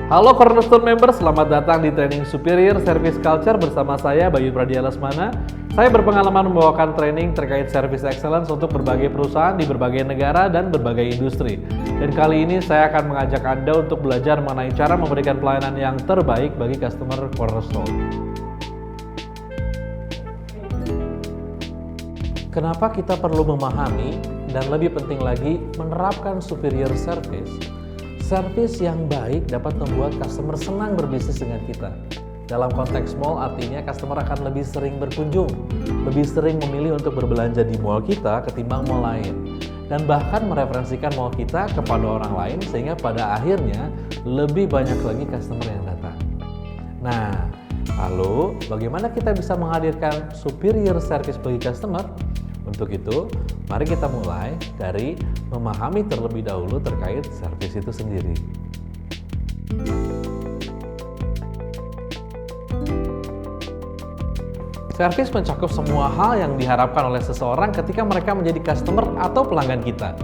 Halo Cornerstone Member, selamat datang di Training Superior Service Culture bersama saya Bayu Pradia Lesmana. Saya berpengalaman membawakan training terkait Service Excellence untuk berbagai perusahaan di berbagai negara dan berbagai industri. Dan kali ini saya akan mengajak Anda untuk belajar mengenai cara memberikan pelayanan yang terbaik bagi customer Cornerstone. Kenapa kita perlu memahami dan lebih penting lagi menerapkan superior service? Service yang baik dapat membuat customer senang berbisnis dengan kita. Dalam konteks mall artinya customer akan lebih sering berkunjung, lebih sering memilih untuk berbelanja di mall kita ketimbang mall lain. Dan bahkan mereferensikan mall kita kepada orang lain sehingga pada akhirnya lebih banyak lagi customer yang datang. Nah, lalu bagaimana kita bisa menghadirkan superior service bagi customer? Untuk itu, mari kita mulai dari memahami terlebih dahulu terkait service itu sendiri. Service mencakup semua hal yang diharapkan oleh seseorang ketika mereka menjadi customer atau pelanggan kita.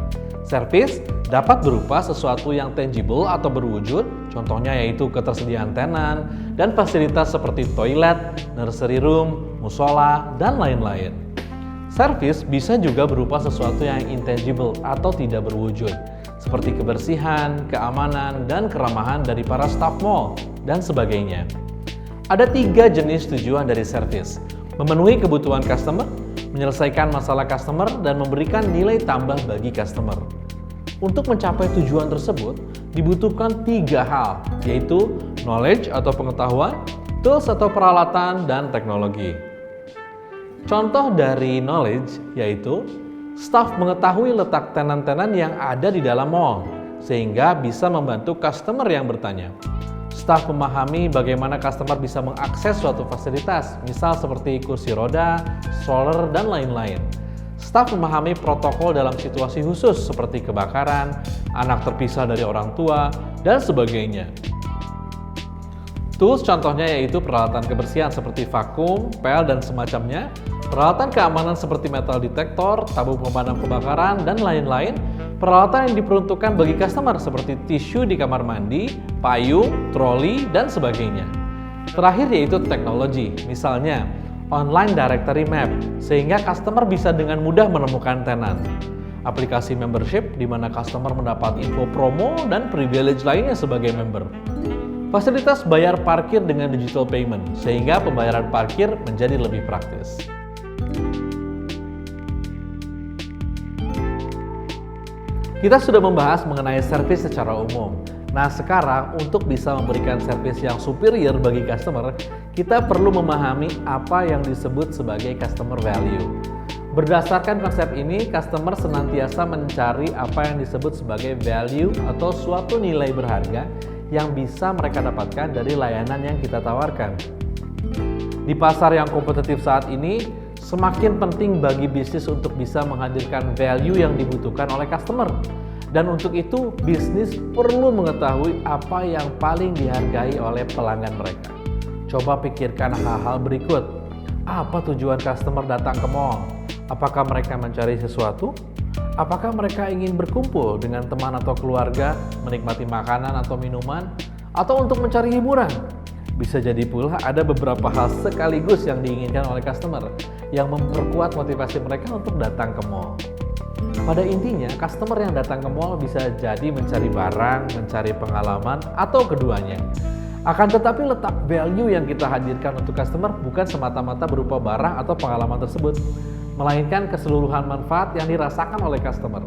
Service dapat berupa sesuatu yang tangible atau berwujud, contohnya yaitu ketersediaan tenan dan fasilitas seperti toilet, nursery room, musola, dan lain-lain. Service bisa juga berupa sesuatu yang intangible atau tidak berwujud, seperti kebersihan, keamanan, dan keramahan dari para staf mall, dan sebagainya. Ada 3 jenis tujuan dari service: memenuhi kebutuhan customer, menyelesaikan masalah customer, dan memberikan nilai tambah bagi customer. Untuk mencapai tujuan tersebut, dibutuhkan 3 hal, yaitu knowledge atau pengetahuan, tools atau peralatan, dan teknologi. Contoh dari knowledge yaitu staf mengetahui letak tenan-tenan yang ada di dalam mall sehingga bisa membantu customer yang bertanya. Staf memahami bagaimana customer bisa mengakses suatu fasilitas, misal seperti kursi roda, stroller, dan lain-lain. Staf memahami protokol dalam situasi khusus seperti kebakaran, anak terpisah dari orang tua, dan sebagainya. Tools contohnya yaitu peralatan kebersihan seperti vakum, pel, dan semacamnya, peralatan keamanan seperti metal detektor, tabung pemadam kebakaran, dan lain-lain, peralatan yang diperuntukkan bagi customer seperti tisu di kamar mandi, payung, troli, dan sebagainya. Terakhir yaitu teknologi, misalnya online directory map, sehingga customer bisa dengan mudah menemukan tenan. Aplikasi membership di mana customer mendapat info promo dan privilege lainnya sebagai member. Fasilitas bayar parkir dengan digital payment, sehingga pembayaran parkir menjadi lebih praktis. Kita sudah membahas mengenai service secara umum. Nah, sekarang untuk bisa memberikan service yang superior bagi customer, kita perlu memahami apa yang disebut sebagai customer value. Berdasarkan konsep ini, customer senantiasa mencari apa yang disebut sebagai value atau suatu nilai berharga yang bisa mereka dapatkan dari layanan yang kita tawarkan. Di pasar yang kompetitif saat ini, semakin penting bagi bisnis untuk bisa menghadirkan value yang dibutuhkan oleh customer. Dan untuk itu, bisnis perlu mengetahui apa yang paling dihargai oleh pelanggan mereka. Coba pikirkan hal-hal berikut. Apa tujuan customer datang ke mall? Apakah mereka mencari sesuatu? Apakah mereka ingin berkumpul dengan teman atau keluarga, menikmati makanan atau minuman, atau untuk mencari hiburan? Bisa jadi pula ada beberapa hal sekaligus yang diinginkan oleh customer yang memperkuat motivasi mereka untuk datang ke mall. Pada intinya, customer yang datang ke mall bisa jadi mencari barang, mencari pengalaman, atau keduanya. Akan tetapi letak value yang kita hadirkan untuk customer bukan semata-mata berupa barang atau pengalaman tersebut, melainkan keseluruhan manfaat yang dirasakan oleh customer.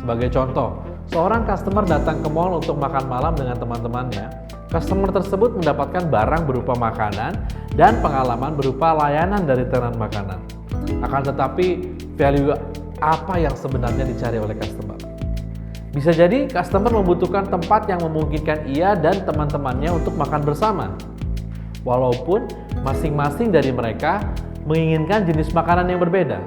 Sebagai contoh, seorang customer datang ke mall untuk makan malam dengan teman-temannya. Customer tersebut mendapatkan barang berupa makanan dan pengalaman berupa layanan dari tenan makanan. Akan tetapi, value apa yang sebenarnya dicari oleh customer? Bisa jadi customer membutuhkan tempat yang memungkinkan ia dan teman-temannya untuk makan bersama. Walaupun masing-masing dari mereka menginginkan jenis makanan yang berbeda.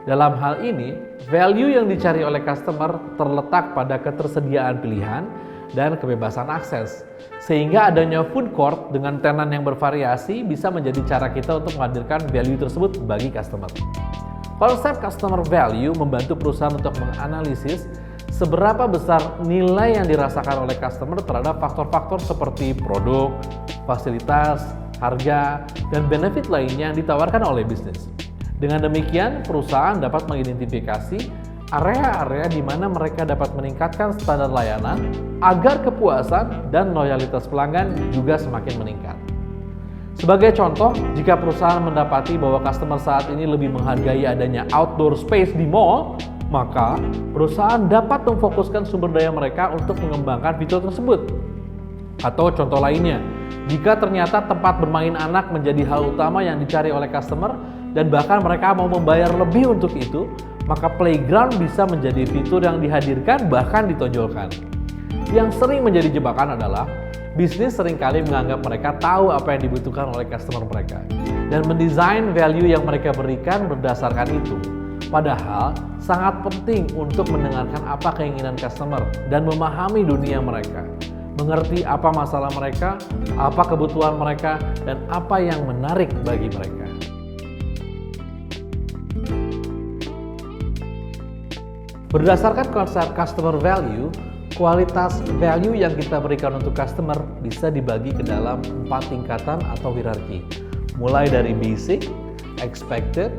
Dalam hal ini, value yang dicari oleh customer terletak pada ketersediaan pilihan dan kebebasan akses. Sehingga adanya food court dengan tenan yang bervariasi bisa menjadi cara kita untuk menghadirkan value tersebut bagi customer. Konsep customer value membantu perusahaan untuk menganalisis seberapa besar nilai yang dirasakan oleh customer terhadap faktor-faktor seperti produk, fasilitas, harga, dan benefit lainnya yang ditawarkan oleh bisnis. Dengan demikian, perusahaan dapat mengidentifikasi area-area di mana mereka dapat meningkatkan standar layanan agar kepuasan dan loyalitas pelanggan juga semakin meningkat. Sebagai contoh, jika perusahaan mendapati bahwa customer saat ini lebih menghargai adanya outdoor space di mall, maka perusahaan dapat memfokuskan sumber daya mereka untuk mengembangkan fitur tersebut. Atau contoh lainnya, jika ternyata tempat bermain anak menjadi hal utama yang dicari oleh customer dan bahkan mereka mau membayar lebih untuk itu, maka playground bisa menjadi fitur yang dihadirkan bahkan ditonjolkan. Yang sering menjadi jebakan adalah bisnis seringkali menganggap mereka tahu apa yang dibutuhkan oleh customer mereka dan mendesain value yang mereka berikan berdasarkan itu. Padahal sangat penting untuk mendengarkan apa keinginan customer dan memahami dunia mereka, mengerti apa masalah mereka, apa kebutuhan mereka, dan apa yang menarik bagi mereka. Berdasarkan konsep customer value, kualitas value yang kita berikan untuk customer bisa dibagi ke dalam 4 tingkatan atau hierarki, mulai dari basic, expected,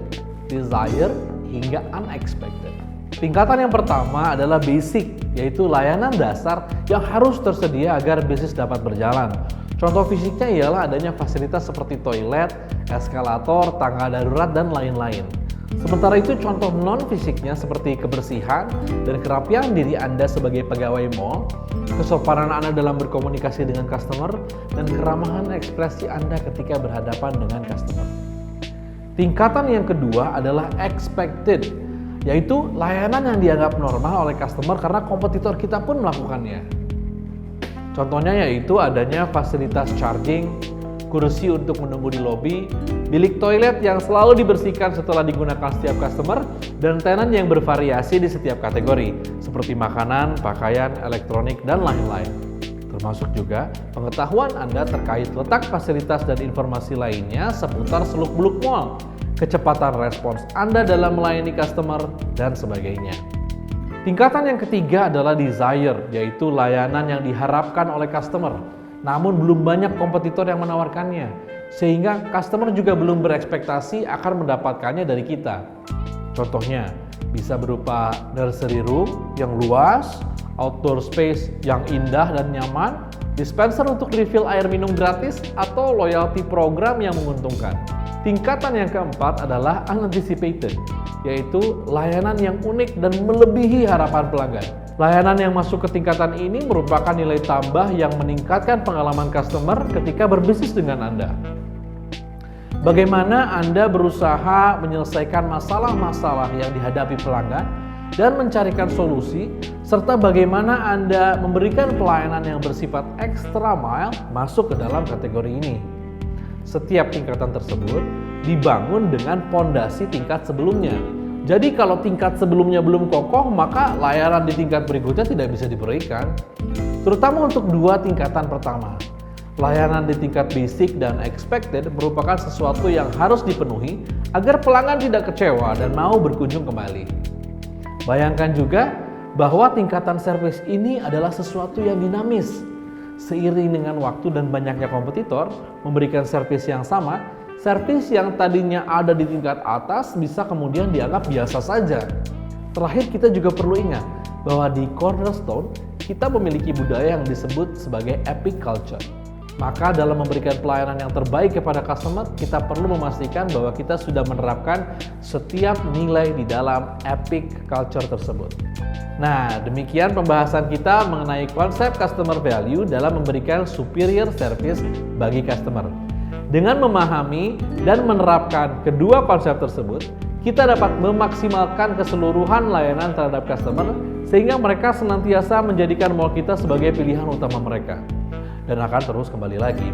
desired, hingga unexpected. Tingkatan yang pertama adalah basic, yaitu layanan dasar yang harus tersedia agar bisnis dapat berjalan. Contoh fisiknya ialah adanya fasilitas seperti toilet, eskalator, tangga darurat, dan lain-lain. Sementara itu contoh non-fisiknya seperti kebersihan dan kerapian diri Anda sebagai pegawai mall, kesopanan Anda dalam berkomunikasi dengan customer, dan keramahan ekspresi Anda ketika berhadapan dengan customer. Tingkatan yang kedua adalah expected, yaitu layanan yang dianggap normal oleh customer karena kompetitor kita pun melakukannya. Contohnya yaitu adanya fasilitas charging, kursi untuk menunggu di lobi, bilik toilet yang selalu dibersihkan setelah digunakan setiap customer, dan tenan yang bervariasi di setiap kategori, seperti makanan, pakaian, elektronik, dan lain-lain. Termasuk juga pengetahuan Anda terkait letak fasilitas dan informasi lainnya seputar seluk-beluk mall, kecepatan respons Anda dalam melayani customer, dan sebagainya. Tingkatan yang ketiga adalah desire, yaitu layanan yang diharapkan oleh customer, namun belum banyak kompetitor yang menawarkannya, sehingga customer juga belum berekspektasi akan mendapatkannya dari kita. Contohnya, bisa berupa nursery room yang luas, outdoor space yang indah dan nyaman, dispenser untuk refill air minum gratis, atau loyalty program yang menguntungkan. Tingkatan yang keempat adalah unanticipated, yaitu layanan yang unik dan melebihi harapan pelanggan. Layanan yang masuk ke tingkatan ini merupakan nilai tambah yang meningkatkan pengalaman customer ketika berbisnis dengan Anda. Bagaimana Anda berusaha menyelesaikan masalah-masalah yang dihadapi pelanggan dan mencarikan solusi, serta bagaimana Anda memberikan pelayanan yang bersifat extra mile masuk ke dalam kategori ini. Setiap tingkatan tersebut dibangun dengan pondasi tingkat sebelumnya. Jadi kalau tingkat sebelumnya belum kokoh, maka layanan di tingkat berikutnya tidak bisa diberikan. Terutama untuk dua tingkatan pertama. Layanan di tingkat basic dan expected merupakan sesuatu yang harus dipenuhi agar pelanggan tidak kecewa dan mau berkunjung kembali. Bayangkan juga bahwa tingkatan service ini adalah sesuatu yang dinamis. Seiring dengan waktu dan banyaknya kompetitor memberikan servis yang sama, servis yang tadinya ada di tingkat atas bisa kemudian dianggap biasa saja. Terakhir, kita juga perlu ingat bahwa di Cornerstone kita memiliki budaya yang disebut sebagai epic culture. Maka dalam memberikan pelayanan yang terbaik kepada customer, kita perlu memastikan bahwa kita sudah menerapkan setiap nilai di dalam epic culture tersebut. Nah, demikian pembahasan kita mengenai konsep customer value dalam memberikan superior service bagi customer. Dengan memahami dan menerapkan kedua konsep tersebut, kita dapat memaksimalkan keseluruhan layanan terhadap customer sehingga mereka senantiasa menjadikan mall kita sebagai pilihan utama mereka. Dan akan terus kembali lagi.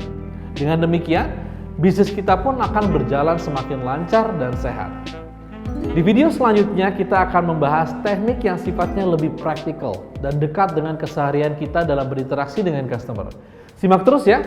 Dengan demikian, bisnis kita pun akan berjalan semakin lancar dan sehat. Di video selanjutnya kita akan membahas teknik yang sifatnya lebih praktikal dan dekat dengan keseharian kita dalam berinteraksi dengan customer. Simak terus ya,